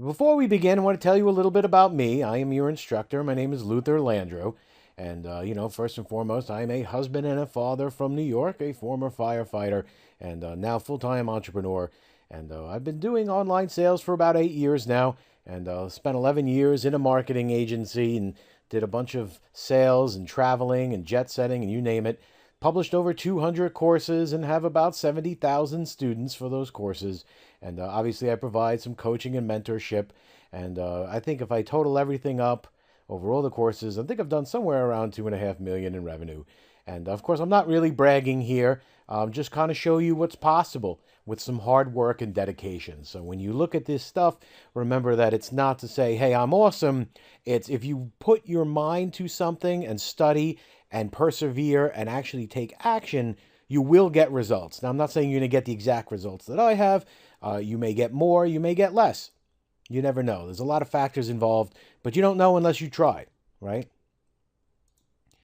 Before we begin, I want to tell you a little bit about me. I am your instructor. My name is Luther Landreau. And, first and foremost, I'm a husband and a father from New York, a former firefighter, and now full time entrepreneur. And I've been doing online sales for about 8 years now, and spent 11 years in a marketing agency and did a bunch of sales and traveling and jet setting and you name it. Published over 200 courses and have about 70,000 students for those courses. And obviously, I provide some coaching and mentorship. And I think if I total everything up over all the courses, I think I've done somewhere around 2.5 million in revenue. And of course, I'm not really bragging here. Just kind of show you what's possible with some hard work and dedication. So when you look at this stuff, remember that it's not to say, hey, I'm awesome. It's if you put your mind to something and study and persevere and actually take action, you will get results. Now, I'm not saying you're going to get the exact results that I have. You may get more, you may get less. You never know. There's a lot of factors involved, but you don't know unless you try, right?